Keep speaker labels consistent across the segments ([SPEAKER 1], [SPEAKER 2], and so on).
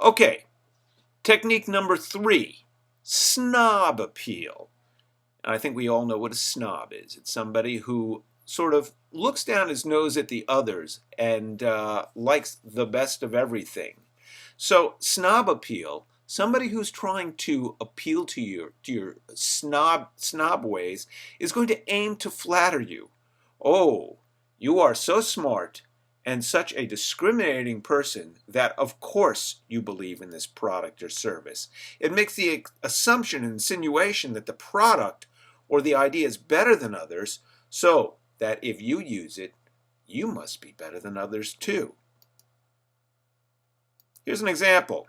[SPEAKER 1] Okay, technique number 3, snob appeal. And I think we all know what a snob is. It's somebody who sort of looks down his nose at the others and likes the best of everything. So snob appeal, somebody who's trying to appeal to your snob ways, is going to aim to flatter you. Oh, you are so smart and such a discriminating person that of course you believe in this product or service. It makes the assumption and insinuation that the product or the idea is better than others, so that if you use it, you must be better than others too. Here's an example.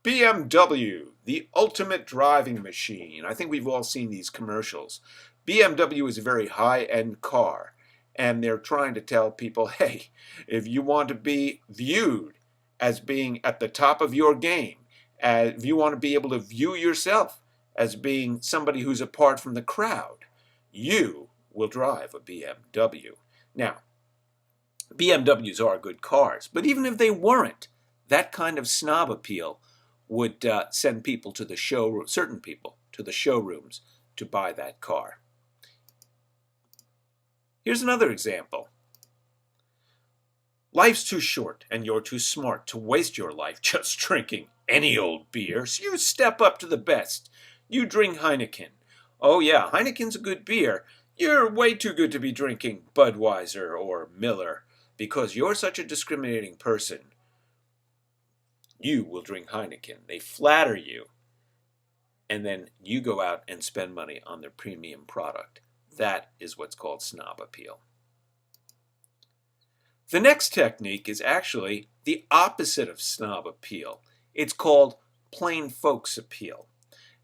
[SPEAKER 1] BMW, the ultimate driving machine. I think we've all seen these commercials. BMW is a very high-end car, and they're trying to tell people, hey, if you want to be viewed as being at the top of your game, if you want to be able to view yourself as being somebody who's apart from the crowd, you will drive a BMW. Now, BMWs are good cars, but even if they weren't, that kind of snob appeal would send people to the showroom, certain people to the showrooms to buy that car. Here's another example. Life's too short and you're too smart to waste your life just drinking any old beer, so you step up to the best. You drink Heineken. Oh yeah, Heineken's a good beer. You're way too good to be drinking Budweiser or Miller because you're such a discriminating person. You will drink Heineken. They flatter you, and then you go out and spend money on their premium product. That is what's called snob appeal. The next technique is actually the opposite of snob appeal. It's called plain folks appeal.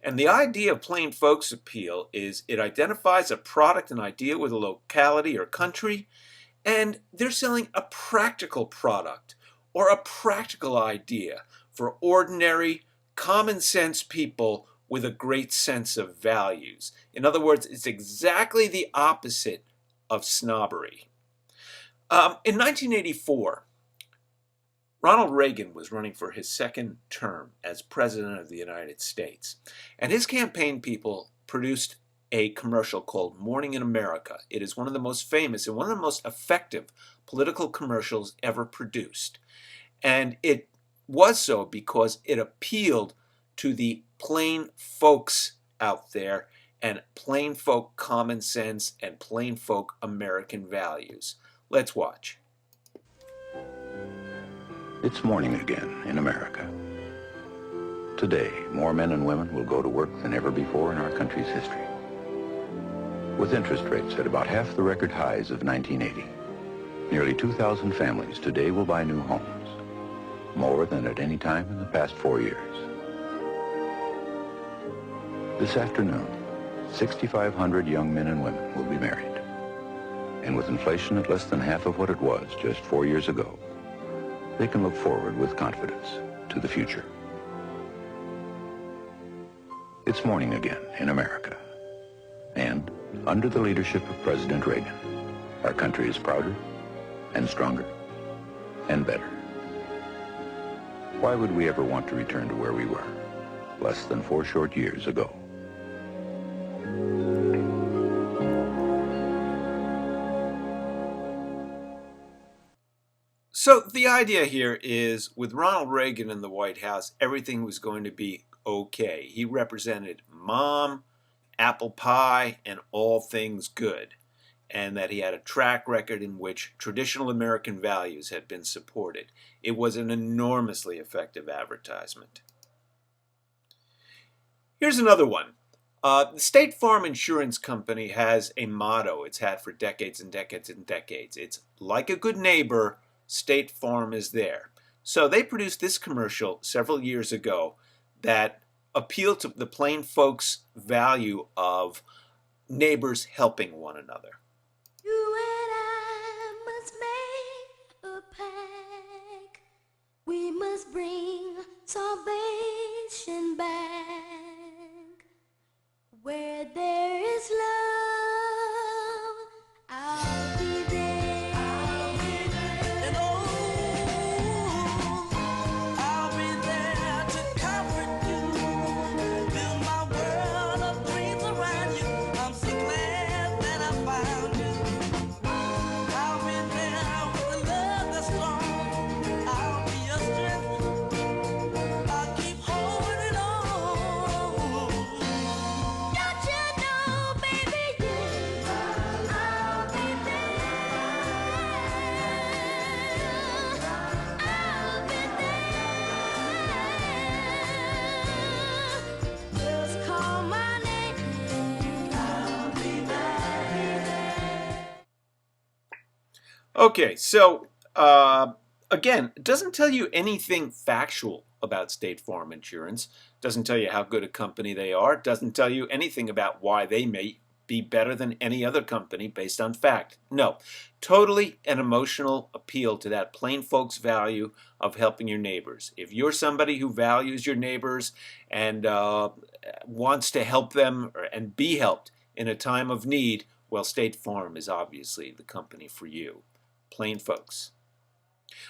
[SPEAKER 1] And the idea of plain folks appeal is it identifies a product and idea with a locality or country, and they're selling a practical product or a practical idea for ordinary, common sense people with a great sense of values. In other words, it's exactly the opposite of snobbery. In 1984, Ronald Reagan was running for his second term as President of the United States, and his campaign people produced a commercial called Morning in America. It is one of the most famous and one of the most effective political commercials ever produced. And it was so because it appealed to the plain folks out there and plain folk common sense and plain folk American values. Let's watch.
[SPEAKER 2] It's morning again in America. Today, more men and women will go to work than ever before in our country's history. With interest rates at about half the record highs of 1980, nearly 2,000 families today will buy new homes, more than at any time in the past 4 years. This afternoon, 6,500 young men and women will be married. And with inflation at less than half of what it was just 4 years ago, they can look forward with confidence to the future. It's morning again in America. And under the leadership of President Reagan, our country is prouder and stronger and better. Why would we ever want to return to where we were less than 4 short years ago?
[SPEAKER 1] So the idea here is with Ronald Reagan in the White House, everything was going to be okay. He represented mom, apple pie, and all things good, and that he had a track record in which traditional American values had been supported. It was an enormously effective advertisement. Here's another one. The State Farm Insurance Company has a motto it's had for decades and decades and decades. It's like a good neighbor, State Farm is there. So they produced this commercial several years ago that appealed to the plain folks' value of neighbors helping one another.
[SPEAKER 3] You and I must make a pact. We must bring salvation back. Where there is love, I'll be there. I'll be there. And oh, I'll be there
[SPEAKER 1] Okay, so again, it doesn't tell you anything factual about State Farm Insurance. Doesn't tell you how good a company they are. Doesn't tell you anything about why they may be better than any other company based on fact. No, totally an emotional appeal to that plain folks value of helping your neighbors. If you're somebody who values your neighbors and wants to help them and be helped in a time of need, well, State Farm is obviously the company for you. Plain folks.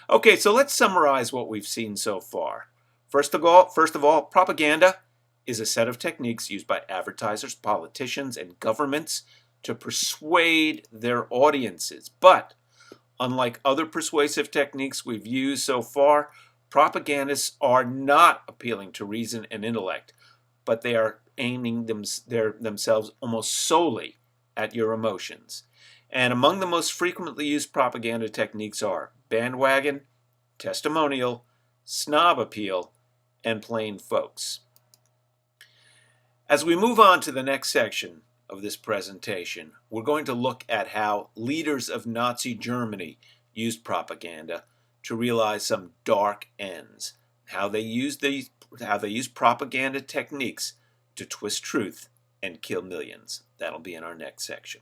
[SPEAKER 1] Okay, so let's summarize what we've seen so far. First of all, propaganda is a set of techniques used by advertisers, politicians, and governments to persuade their audiences. But unlike other persuasive techniques we've used so far, propagandists are not appealing to reason and intellect, but they are aiming themselves almost solely at your emotions. And among the most frequently used propaganda techniques are bandwagon, testimonial, snob appeal, and plain folks. As we move on to the next section of this presentation, we're going to look at how leaders of Nazi Germany used propaganda to realize some dark ends, how they used propaganda techniques to twist truth and kill millions. That'll be in our next section.